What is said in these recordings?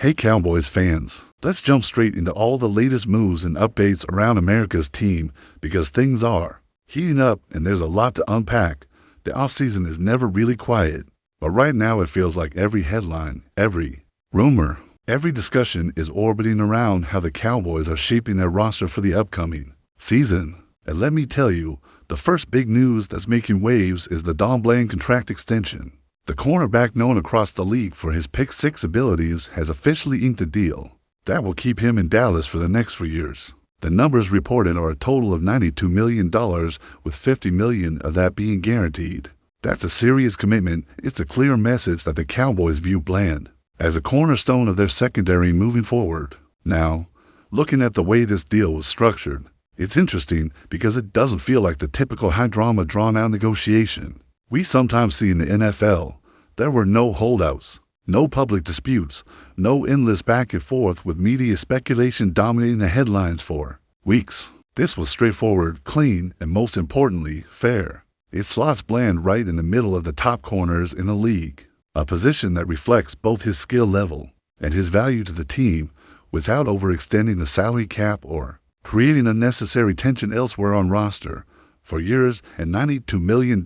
Hey Cowboys fans, let's jump straight into all the latest moves and updates around America's team because things are heating up and there's a lot to unpack. The offseason is never really quiet, but right now it feels like every headline, every rumor, every discussion is orbiting around how the Cowboys are shaping their roster for the upcoming season. And let me tell you, the first big news that's making waves is the Don Bland contract extension. The cornerback known across the league for his pick-six abilities has officially inked a deal that will keep him in Dallas for the next 4 years. The numbers reported are a total of $92 million, with $50 million of that being guaranteed. That's a serious commitment. It's a clear message that the Cowboys view Bland as a cornerstone of their secondary moving forward. Now, looking at the way this deal was structured, it's interesting because it doesn't feel like the typical high-drama, drawn-out negotiation we sometimes see in the NFL. There were no holdouts, no public disputes, no endless back and forth with media speculation dominating the headlines for weeks. This was straightforward, clean, and most importantly, fair. It slots Bland right in the middle of the top corners in the league, a position that reflects both his skill level and his value to the team without overextending the salary cap or creating unnecessary tension elsewhere on roster. For years, and $92 million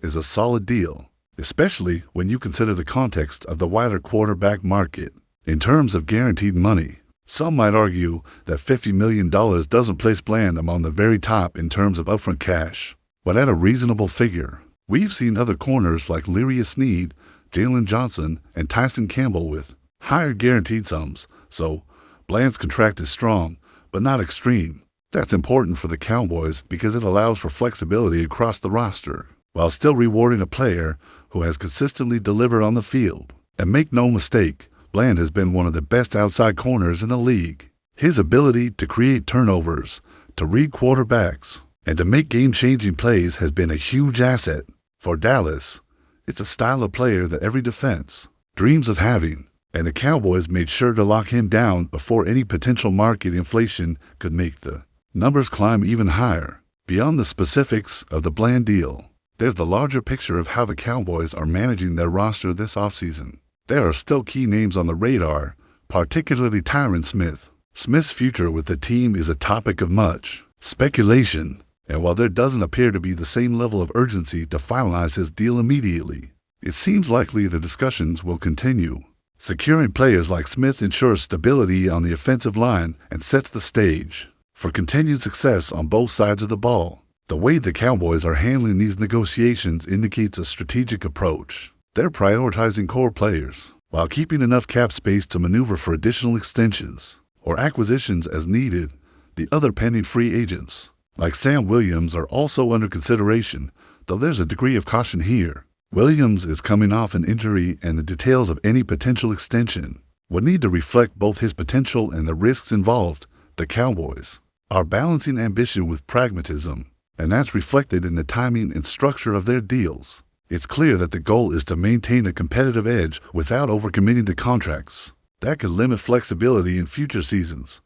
is a solid deal, especially when you consider the context of the wider quarterback market. In terms of guaranteed money, some might argue that $50 million doesn't place Bland among the very top in terms of upfront cash, but at a reasonable figure. We've seen other corners like Larius Sneed, Jalen Johnson, and Tyson Campbell with higher guaranteed sums, so Bland's contract is strong, but not extreme. That's important for the Cowboys because it allows for flexibility across the roster, while still rewarding a player who has consistently delivered on the field. And make no mistake, Bland has been one of the best outside corners in the league. His ability to create turnovers, to read quarterbacks, and to make game-changing plays has been a huge asset. For Dallas, it's a style of player that every defense dreams of having, and the Cowboys made sure to lock him down before any potential market inflation could make the numbers climb even higher. Beyond the specifics of the Bland deal, there's the larger picture of how the Cowboys are managing their roster this offseason. There are still key names on the radar, particularly Tyron Smith. Smith's future with the team is a topic of much speculation, and while there doesn't appear to be the same level of urgency to finalize his deal immediately, it seems likely the discussions will continue. Securing players like Smith ensures stability on the offensive line and sets the stage for continued success on both sides of the ball. The way the Cowboys are handling these negotiations indicates a strategic approach. They're prioritizing core players, while keeping enough cap space to maneuver for additional extensions or acquisitions as needed. The other pending free agents, like Sam Williams, are also under consideration, though there's a degree of caution here. Williams is coming off an injury, and the details of any potential extension would need to reflect both his potential and the risks involved. The Cowboys are balancing ambition with pragmatism, and that's reflected in the timing and structure of their deals. It's clear that the goal is to maintain a competitive edge without overcommitting to contracts that could limit flexibility in future seasons.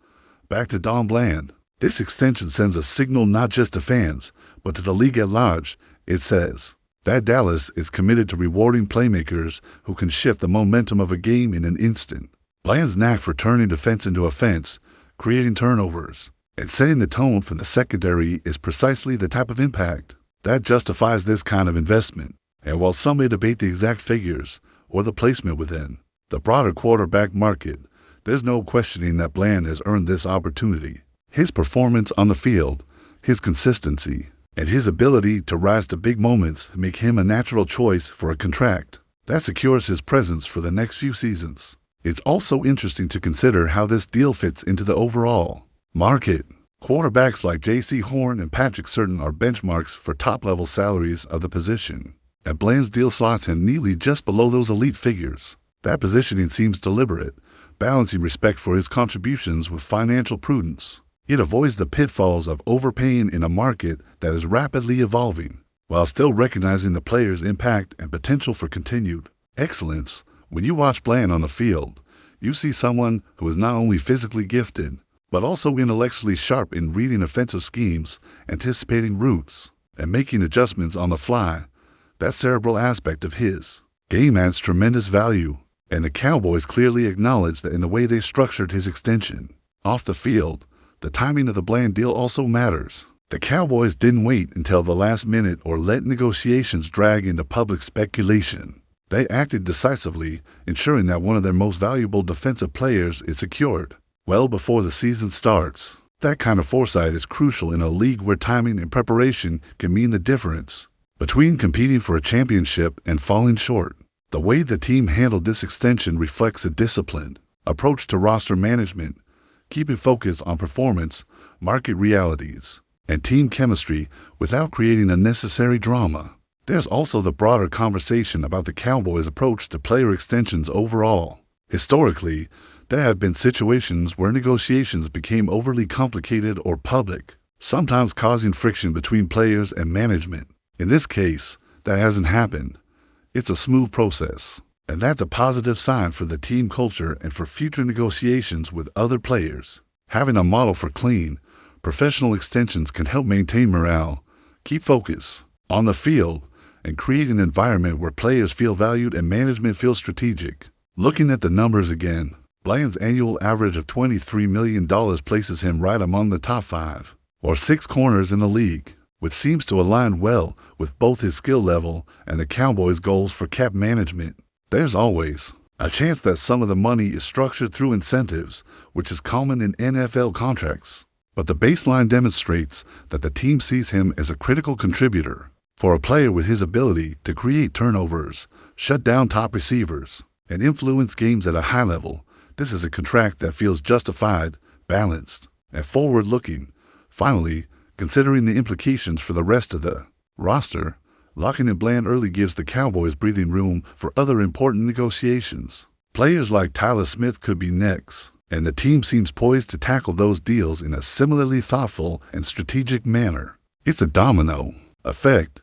Back to Don Bland. This extension sends a signal not just to fans, but to the league at large. It says that Dallas is committed to rewarding playmakers who can shift the momentum of a game in an instant. Bland's knack for turning defense into offense, creating turnovers, and setting the tone for the secondary is precisely the type of impact that justifies this kind of investment. And while some may debate the exact figures or the placement within the broader quarterback market, there's no questioning that Bland has earned this opportunity. His performance on the field, his consistency, and his ability to rise to big moments make him a natural choice for a contract that secures his presence for the next few seasons. It's also interesting to consider how this deal fits into the overall market. Quarterbacks like J.C. Horn and Patrick Surtain are benchmarks for top-level salaries of the position, and Bland's deal slots him neatly just below those elite figures. That positioning seems deliberate, balancing respect for his contributions with financial prudence. It avoids the pitfalls of overpaying in a market that is rapidly evolving, while still recognizing the player's impact and potential for continued excellence. When you watch Bland on the field, you see someone who is not only physically gifted, but also intellectually sharp in reading offensive schemes, anticipating routes, and making adjustments on the fly. That cerebral aspect of his game adds tremendous value. and the Cowboys clearly acknowledged that in the way they structured his extension. Off the field, the timing of the Bland deal also matters. The Cowboys didn't wait until the last minute or let negotiations drag into public speculation. They acted decisively, ensuring that one of their most valuable defensive players is secured well before the season starts. That kind of foresight is crucial in a league where timing and preparation can mean the difference between competing for a championship and falling short. The way the team handled this extension reflects a disciplined approach to roster management, keeping focus on performance, market realities, and team chemistry without creating unnecessary drama. There's also the broader conversation about the Cowboys' approach to player extensions overall. Historically, there have been situations where negotiations became overly complicated or public, sometimes causing friction between players and management. In this case, that hasn't happened. It's a smooth process, and that's a positive sign for the team culture and for future negotiations with other players. Having a model for clean, professional extensions can help maintain morale, keep focus on the field, and create an environment where players feel valued and management feels strategic. Looking at the numbers again, Bland's annual average of $23 million places him right among the top 5 or 6 corners in the league, which seems to align well with both his skill level and the Cowboys' goals for cap management. There's always a chance that some of the money is structured through incentives, which is common in NFL contracts. But the baseline demonstrates that the team sees him as a critical contributor. For a player with his ability to create turnovers, shut down top receivers, and influence games at a high level, this is a contract that feels justified, balanced, and forward-looking. Finally, considering the implications for the rest of the roster, locking in Bland early gives the Cowboys breathing room for other important negotiations. Players like Tyler Smith could be next, and the team seems poised to tackle those deals in a similarly thoughtful and strategic manner. It's a domino effect.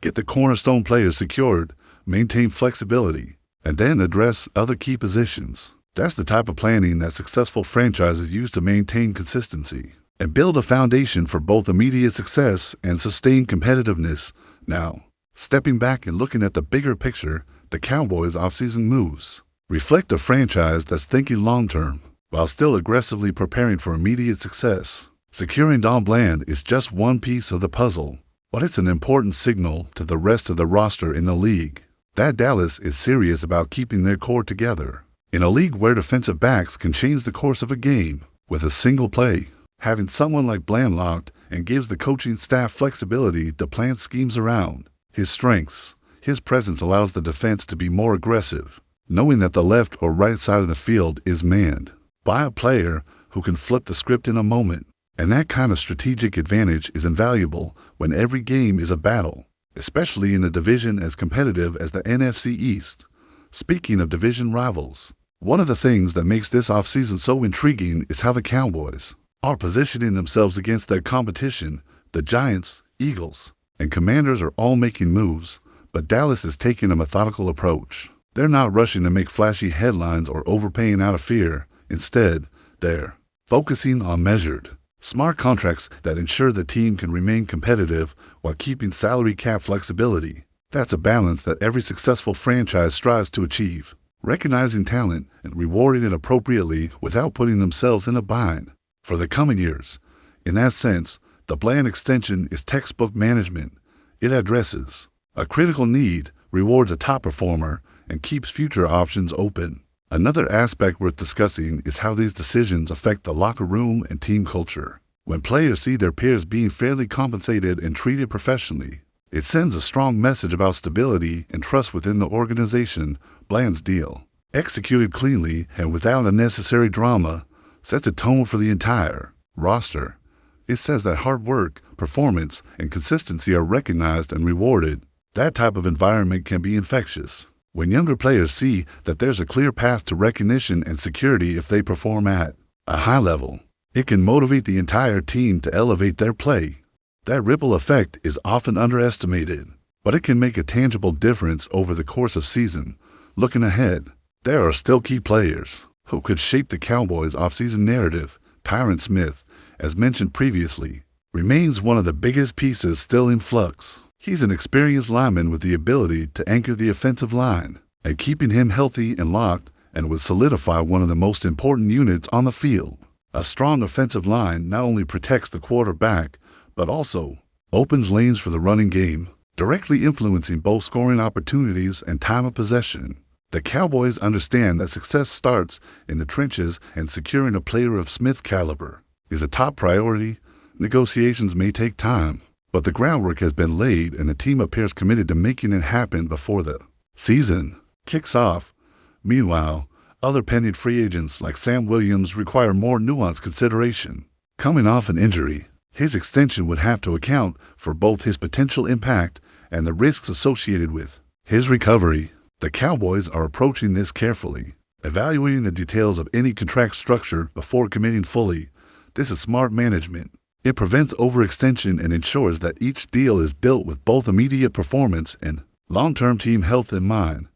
Get the cornerstone players secured, maintain flexibility, and then address other key positions. That's the type of planning that successful franchises use to maintain consistency and build a foundation for both immediate success and sustained competitiveness. Now, stepping back and looking at the bigger picture, the Cowboys' offseason moves reflect a franchise that's thinking long-term while still aggressively preparing for immediate success. Securing Don Bland is just one piece of the puzzle, but it's an important signal to the rest of the roster in the league that Dallas is serious about keeping their core together. In a league where defensive backs can change the course of a game with a single play, having someone like Bland locked and gives the coaching staff flexibility to plan schemes around his strengths. His presence allows the defense to be more aggressive, knowing that the left or right side of the field is manned by a player who can flip the script in a moment. And that kind of strategic advantage is invaluable when every game is a battle, especially in a division as competitive as the NFC East. Speaking of division rivals, one of the things that makes this offseason so intriguing is how the Cowboys are positioning themselves against their competition. The Giants, Eagles, and Commanders are all making moves, but Dallas is taking a methodical approach. They're not rushing to make flashy headlines or overpaying out of fear. Instead, they're focusing on measured, smart contracts that ensure the team can remain competitive while keeping salary cap flexibility. That's a balance that every successful franchise strives to achieve, recognizing talent and rewarding it appropriately without putting themselves in a bind for the coming years. In that sense, the Bland extension is textbook management. It addresses a critical need, rewards a top performer, and keeps future options open. Another aspect worth discussing is how these decisions affect the locker room and team culture. When players see their peers being fairly compensated and treated professionally, it sends a strong message about stability and trust within the organization. Bland's deal, executed cleanly and without unnecessary drama, sets a tone for the entire roster. It says that hard work, performance, and consistency are recognized and rewarded. That type of environment can be infectious. When younger players see that there's a clear path to recognition and security if they perform at a high level, it can motivate the entire team to elevate their play. That ripple effect is often underestimated, but it can make a tangible difference over the course of season. Looking ahead, there are still key players who could shape the Cowboys' offseason narrative. Tyron Smith, as mentioned previously, remains one of the biggest pieces still in flux. He's an experienced lineman with the ability to anchor the offensive line, and keeping him healthy and locked and would solidify one of the most important units on the field. A strong offensive line not only protects the quarterback, but also opens lanes for the running game, directly influencing both scoring opportunities and time of possession. The Cowboys understand that success starts in the trenches, and securing a player of Smith's caliber is a top priority. Negotiations may take time, but the groundwork has been laid and the team appears committed to making it happen before the season kicks off. Meanwhile, other pending free agents like Sam Williams require more nuanced consideration. Coming off an injury, his extension would have to account for both his potential impact and the risks associated with his recovery. The Cowboys are approaching this carefully, evaluating the details of any contract structure before committing fully. This is smart management. It prevents overextension and ensures that each deal is built with both immediate performance and long-term team health in mind.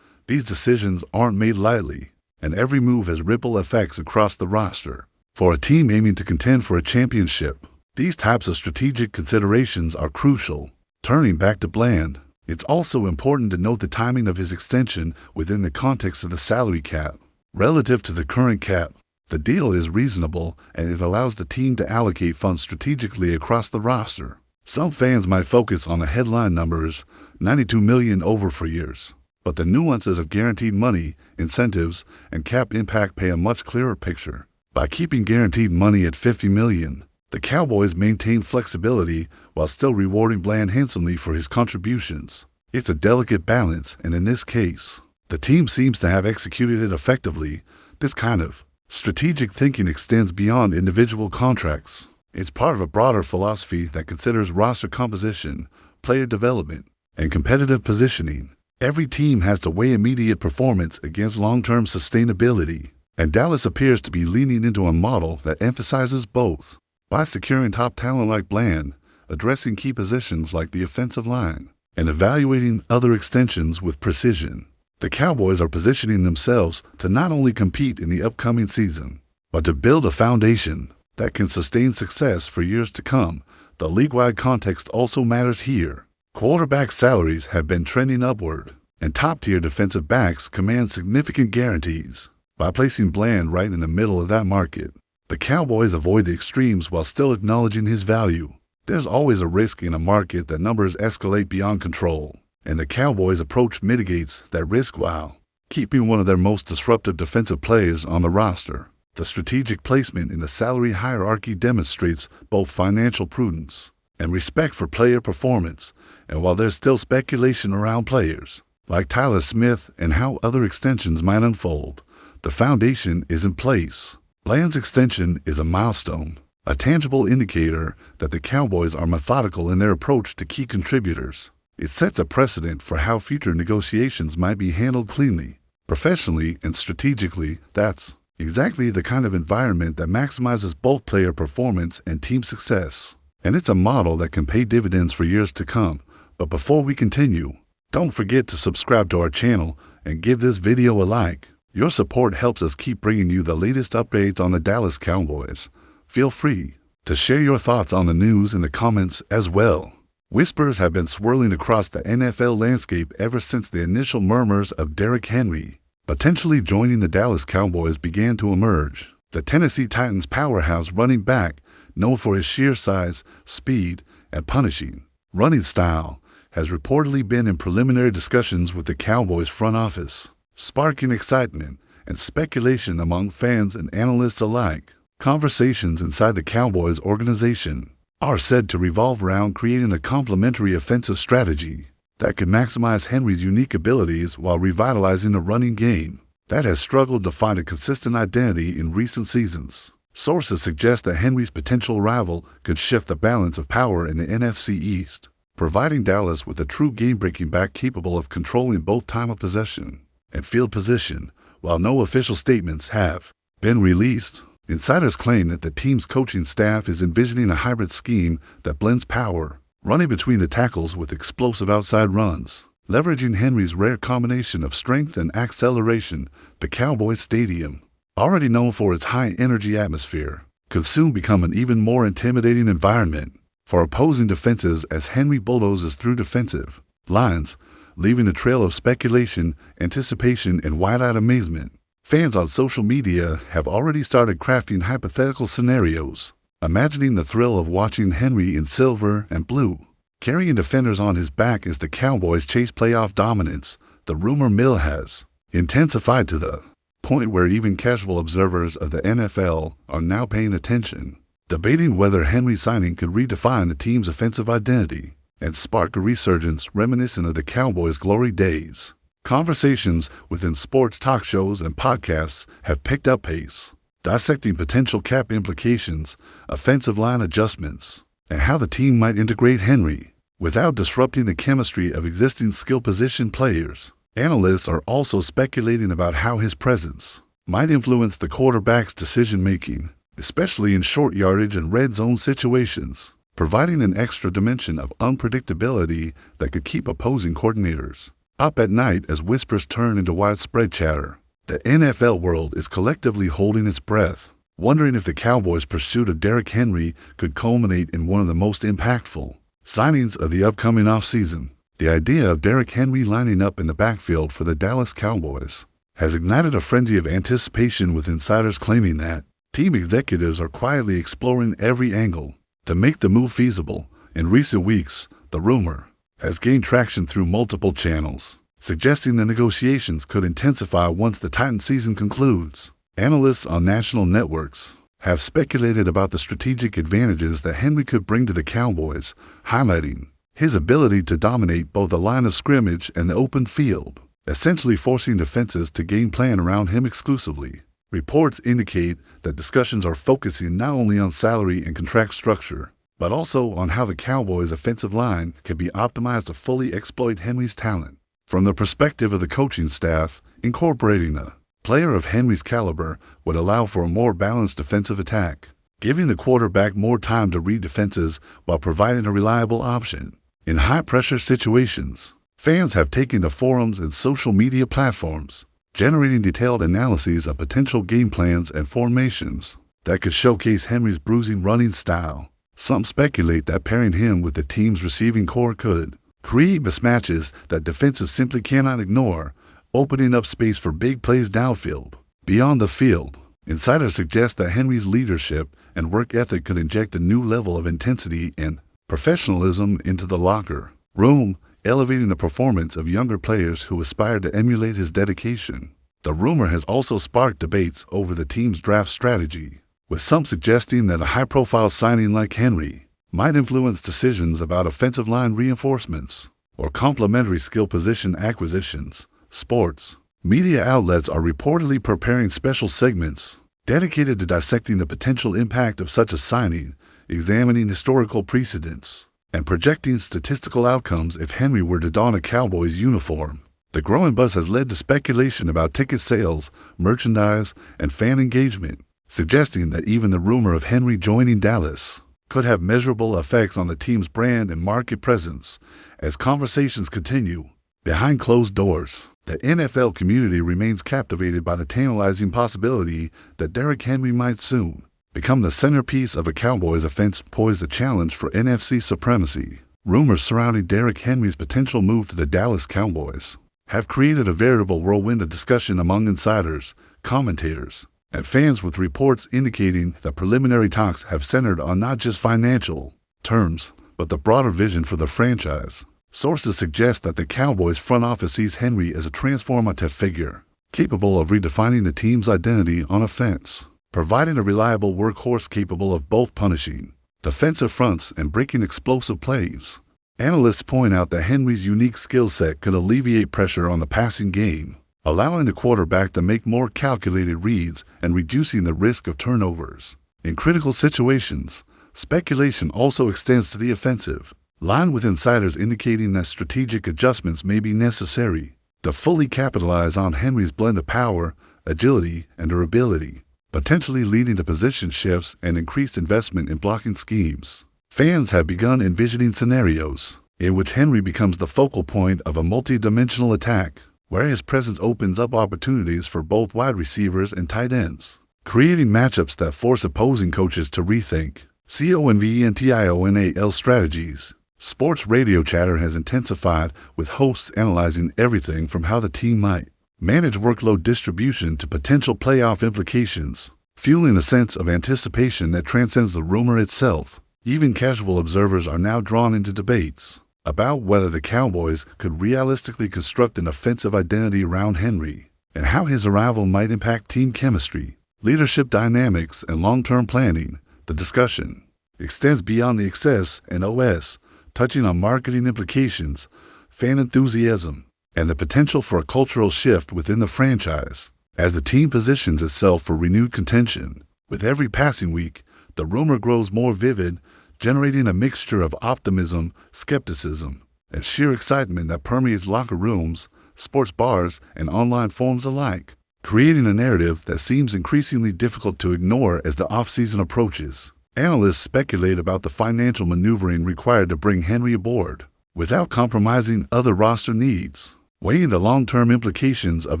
These decisions aren't made lightly, and every move has ripple effects across the roster. For a team aiming to contend for a championship, these types of strategic considerations are crucial. Turning back to Bland, it's also important to note the timing of his extension within the context of the salary cap. Relative to the current cap, the deal is reasonable and it allows the team to allocate funds strategically across the roster. Some fans might focus on the headline numbers, $92 million over 4 years, but the nuances of guaranteed money, incentives, and cap impact paint a much clearer picture. By keeping guaranteed money at $50 million, the Cowboys maintain flexibility while still rewarding Bland handsomely for his contributions. It's a delicate balance, and in this case, the team seems to have executed it effectively. This kind of strategic thinking extends beyond individual contracts. It's part of a broader philosophy that considers roster composition, player development, and competitive positioning. Every team has to weigh immediate performance against long-term sustainability, and Dallas appears to be leaning into a model that emphasizes both. By securing top talent like Bland, addressing key positions like the offensive line, and evaluating other extensions with precision, the Cowboys are positioning themselves to not only compete in the upcoming season, but to build a foundation that can sustain success for years to come. The league-wide context also matters here. Quarterback salaries have been trending upward, and top-tier defensive backs command significant guarantees. By placing Bland right in the middle of that market, the Cowboys avoid the extremes while still acknowledging his value. There's always a risk in a market that numbers escalate beyond control, and the Cowboys' approach mitigates that risk while keeping one of their most disruptive defensive players on the roster. The strategic placement in the salary hierarchy demonstrates both financial prudence and respect for player performance. And while there's still speculation around players like Tyler Smith and how other extensions might unfold, the foundation is in place. Bland's extension is a milestone, a tangible indicator that the Cowboys are methodical in their approach to key contributors. It sets a precedent for how future negotiations might be handled cleanly, professionally, and strategically. That's exactly the kind of environment that maximizes both player performance and team success. And it's a model that can pay dividends for years to come. But before we continue, don't forget to subscribe to our channel and give this video a like. Your support helps us keep bringing you the latest updates on the Dallas Cowboys. Feel free to share your thoughts on the news in the comments as well. Whispers have been swirling across the NFL landscape ever since the initial murmurs of Derrick Henry potentially joining the Dallas Cowboys began to emerge. The Tennessee Titans powerhouse running back, known for his sheer size, speed, and punishing running style, has reportedly been in preliminary discussions with the Cowboys front office, sparking excitement and speculation among fans and analysts alike. Conversations inside the Cowboys organization are said to revolve around creating a complementary offensive strategy that could maximize Henry's unique abilities while revitalizing the running game that has struggled to find a consistent identity in recent seasons. Sources suggest that Henry's potential rival could shift the balance of power in the NFC East, providing Dallas with a true game-breaking back capable of controlling both time of possession and field position. While no official statements have been released, insiders claim that the team's coaching staff is envisioning a hybrid scheme that blends power, running between the tackles with explosive outside runs. Leveraging Henry's rare combination of strength and acceleration, the Cowboys Stadium, already known for its high-energy atmosphere, could soon become an even more intimidating environment for opposing defenses as Henry bulldozes through defensive lines, leaving a trail of speculation, anticipation, and wide-eyed amazement. Fans on social media have already started crafting hypothetical scenarios, imagining the thrill of watching Henry in silver and blue, carrying defenders on his back as the Cowboys chase playoff dominance. The rumor mill has intensified to the point where even casual observers of the NFL are now paying attention, debating whether Henry's signing could redefine the team's offensive identity and spark a resurgence reminiscent of the Cowboys' glory days. Conversations within sports talk shows and podcasts have picked up pace, dissecting potential cap implications, offensive line adjustments, and how the team might integrate Henry without disrupting the chemistry of existing skill position players. Analysts are also speculating about how his presence might influence the quarterback's decision-making, especially in short yardage and red zone situations, providing an extra dimension of unpredictability that could keep opposing coordinators up at night as whispers turn into widespread chatter. The NFL world is collectively holding its breath, wondering if the Cowboys' pursuit of Derrick Henry could culminate in one of the most impactful signings of the upcoming offseason. The idea of Derrick Henry lining up in the backfield for the Dallas Cowboys has ignited a frenzy of anticipation, with insiders claiming that team executives are quietly exploring every angle to make the move feasible. In recent weeks, the rumor has gained traction through multiple channels, suggesting the negotiations could intensify once the Titans season concludes. Analysts on national networks have speculated about the strategic advantages that Henry could bring to the Cowboys, highlighting his ability to dominate both the line of scrimmage and the open field, essentially forcing defenses to game plan around him exclusively. Reports indicate that discussions are focusing not only on salary and contract structure, but also on how the Cowboys' offensive line can be optimized to fully exploit Henry's talent. From the perspective of the coaching staff, incorporating a player of Henry's caliber would allow for a more balanced defensive attack, giving the quarterback more time to read defenses while providing a reliable option in high-pressure situations. Fans have taken to forums and social media platforms, generating detailed analyses of potential game plans and formations that could showcase Henry's bruising running style. Some speculate that pairing him with the team's receiving core could create mismatches that defenses simply cannot ignore, opening up space for big plays downfield. Beyond the field, insiders suggest that Henry's leadership and work ethic could inject a new level of intensity and professionalism into the locker room, elevating the performance of younger players who aspire to emulate his dedication. The rumor has also sparked debates over the team's draft strategy, with some suggesting that a high-profile signing like Henry might influence decisions about offensive line reinforcements or complementary skill position acquisitions. Sports media outlets are reportedly preparing special segments dedicated to dissecting the potential impact of such a signing, examining historical precedents, and projecting statistical outcomes if Henry were to don a Cowboys uniform. The growing buzz has led to speculation about ticket sales, merchandise, and fan engagement, suggesting that even the rumor of Henry joining Dallas could have measurable effects on the team's brand and market presence. As conversations continue behind closed doors, the NFL community remains captivated by the tantalizing possibility that Derrick Henry might soon become the centerpiece of a Cowboys offense poised to challenge for NFC supremacy. Rumors surrounding Derrick Henry's potential move to the Dallas Cowboys have created a veritable whirlwind of discussion among insiders, commentators, and fans, with reports indicating that preliminary talks have centered on not just financial terms, but the broader vision for the franchise. Sources suggest that the Cowboys front office sees Henry as a transformative figure, capable of redefining the team's identity on offense, providing a reliable workhorse capable of both punishing defensive fronts and breaking explosive plays. Analysts point out that Henry's unique skill set could alleviate pressure on the passing game, allowing the quarterback to make more calculated reads and reducing the risk of turnovers. In critical situations, speculation also extends to the offensive line, with insiders indicating that strategic adjustments may be necessary to fully capitalize on Henry's blend of power, agility, and durability, potentially leading to position shifts and increased investment in blocking schemes. Fans have begun envisioning scenarios in which Henry becomes the focal point of a multi-dimensional attack, where his presence opens up opportunities for both wide receivers and tight ends, creating matchups that force opposing coaches to rethink conventional strategies. Sports radio chatter has intensified, with hosts analyzing everything from how the team might manage workload distribution to potential playoff implications, fueling a sense of anticipation that transcends the rumor itself. Even casual observers are now drawn into debates about whether the Cowboys could realistically construct an offensive identity around Henry, and how his arrival might impact team chemistry, leadership dynamics, and long-term planning. The discussion extends beyond the excess and OS, touching on marketing implications, fan enthusiasm, and the potential for a cultural shift within the franchise as the team positions itself for renewed contention. With every passing week, the rumor grows more vivid, generating a mixture of optimism, skepticism, and sheer excitement that permeates locker rooms, sports bars, and online forums alike, creating a narrative that seems increasingly difficult to ignore as the offseason approaches. Analysts speculate about the financial maneuvering required to bring Henry aboard, without compromising other roster needs, weighing the long-term implications of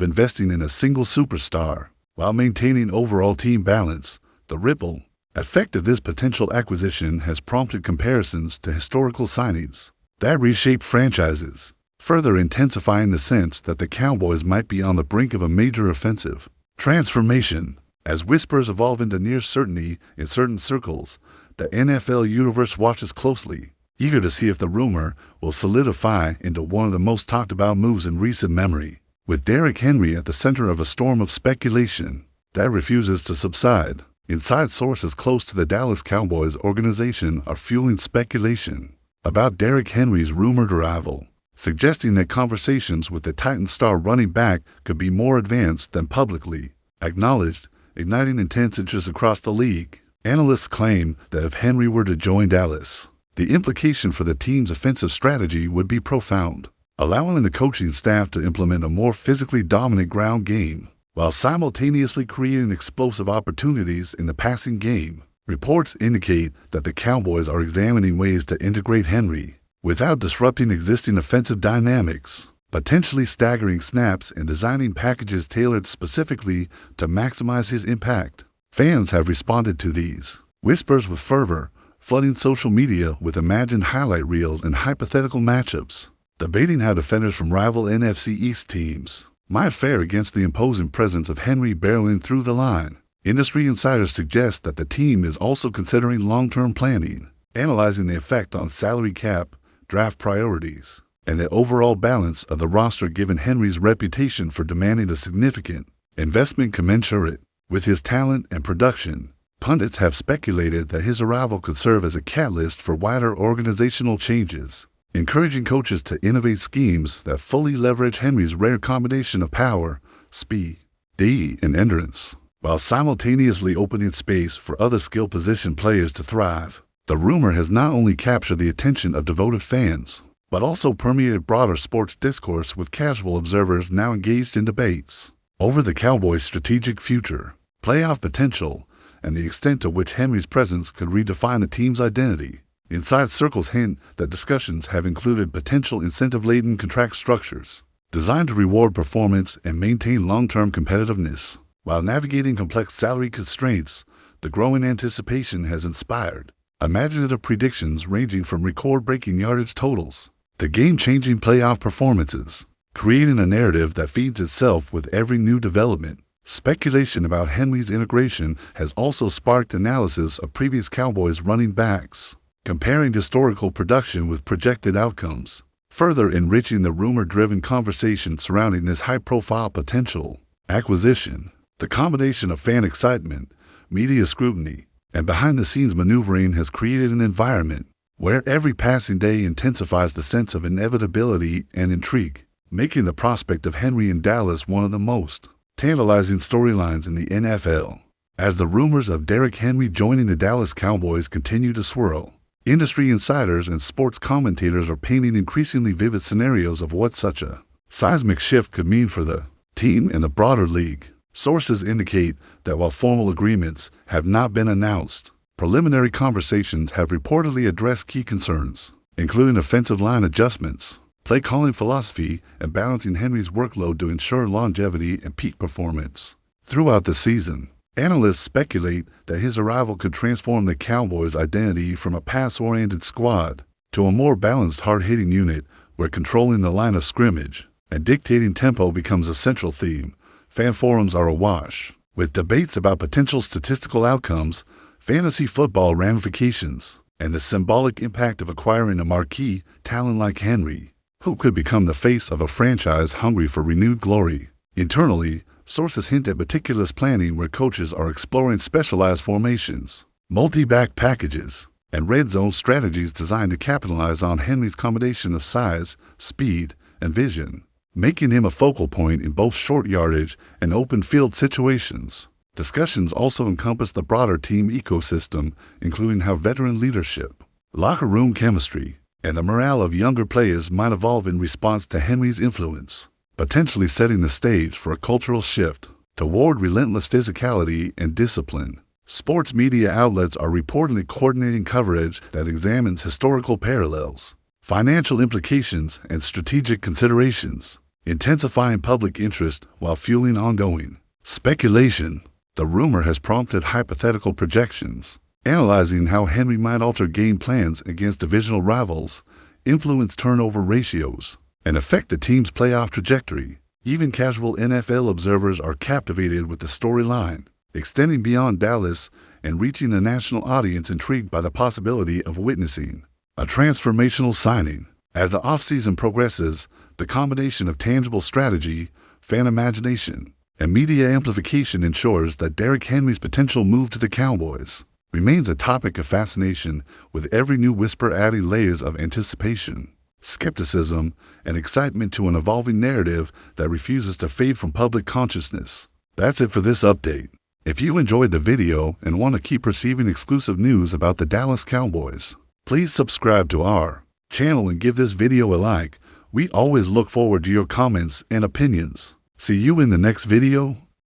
investing in a single superstar while maintaining overall team balance. The ripple effect of this potential acquisition has prompted comparisons to historical signings that reshaped franchises, further intensifying the sense that the Cowboys might be on the brink of a major offensive transformation. As whispers evolve into near certainty in certain circles, the NFL universe watches closely, eager to see if the rumor will solidify into one of the most talked about moves in recent memory. With Derrick Henry at the center of a storm of speculation that refuses to subside, inside sources close to the Dallas Cowboys organization are fueling speculation about Derrick Henry's rumored arrival, suggesting that conversations with the Titan star running back could be more advanced than publicly acknowledged, igniting intense interest across the league. Analysts claim that if Henry were to join Dallas, the implication for the team's offensive strategy would be profound, allowing the coaching staff to implement a more physically dominant ground game, while simultaneously creating explosive opportunities in the passing game. Reports indicate that the Cowboys are examining ways to integrate Henry without disrupting existing offensive dynamics, potentially staggering snaps and designing packages tailored specifically to maximize his impact. Fans have responded to these whispers with fervor, flooding social media with imagined highlight reels and hypothetical matchups, debating how defenders from rival NFC East teams might fare against the imposing presence of Henry barreling through the line. Industry insiders suggest that the team is also considering long-term planning, analyzing the effect on salary cap, draft priorities, and the overall balance of the roster given Henry's reputation for demanding a significant investment commensurate with his talent and production. Pundits have speculated that his arrival could serve as a catalyst for wider organizational changes, encouraging coaches to innovate schemes that fully leverage Henry's rare combination of power, speed, and endurance, while simultaneously opening space for other skill position players to thrive. The rumor has not only captured the attention of devoted fans, but also permeated broader sports discourse, with casual observers now engaged in debates over the Cowboys' strategic future, playoff potential, and the extent to which Henry's presence could redefine the team's identity. Inside circles hint that discussions have included potential incentive-laden contract structures designed to reward performance and maintain long-term competitiveness. While navigating complex salary constraints, the growing anticipation has inspired imaginative predictions ranging from record-breaking yardage totals to game-changing playoff performances, creating a narrative that feeds itself with every new development. Speculation about Henry's integration has also sparked analysis of previous Cowboys running backs, comparing historical production with projected outcomes, further enriching the rumor-driven conversation surrounding this high-profile potential acquisition. The combination of fan excitement, media scrutiny, and behind-the-scenes maneuvering has created an environment where every passing day intensifies the sense of inevitability and intrigue, making the prospect of Henry in Dallas one of the most tantalizing storylines in the NFL. As the rumors of Derrick Henry joining the Dallas Cowboys continue to swirl, industry insiders and sports commentators are painting increasingly vivid scenarios of what such a seismic shift could mean for the team and the broader league. Sources indicate that while formal agreements have not been announced, preliminary conversations have reportedly addressed key concerns, including offensive line adjustments, play calling philosophy, and balancing Henry's workload to ensure longevity and peak performance throughout the season. Analysts speculate that his arrival could transform the Cowboys' identity from a pass-oriented squad to a more balanced, hard-hitting unit where controlling the line of scrimmage and dictating tempo becomes a central theme. Fan forums are awash with debates about potential statistical outcomes, fantasy football ramifications, and the symbolic impact of acquiring a marquee talent like Henry, who could become the face of a franchise hungry for renewed glory. Internally, sources hint at meticulous planning where coaches are exploring specialized formations, multi-back packages, and red zone strategies designed to capitalize on Henry's combination of size, speed, and vision, making him a focal point in both short yardage and open field situations. Discussions also encompass the broader team ecosystem, including how veteran leadership, locker room chemistry, and the morale of younger players might evolve in response to Henry's influence, potentially setting the stage for a cultural shift toward relentless physicality and discipline. Sports media outlets are reportedly coordinating coverage that examines historical parallels, financial implications, and strategic considerations, intensifying public interest while fueling ongoing speculation. The rumor has prompted hypothetical projections, analyzing how Henry might alter game plans against divisional rivals, influence turnover ratios, and affect the team's playoff trajectory. Even casual NFL observers are captivated with the storyline, extending beyond Dallas and reaching a national audience intrigued by the possibility of witnessing a transformational signing. As the offseason progresses, the combination of tangible strategy, fan imagination, and media amplification ensures that Derrick Henry's potential move to the Cowboys remains a topic of fascination, with every new whisper adding layers of anticipation, skepticism, and excitement to an evolving narrative that refuses to fade from public consciousness. That's it for this update. If you enjoyed the video and want to keep receiving exclusive news about the Dallas Cowboys, please subscribe to our channel and give this video a like. We always look forward to your comments and opinions. See you in the next video.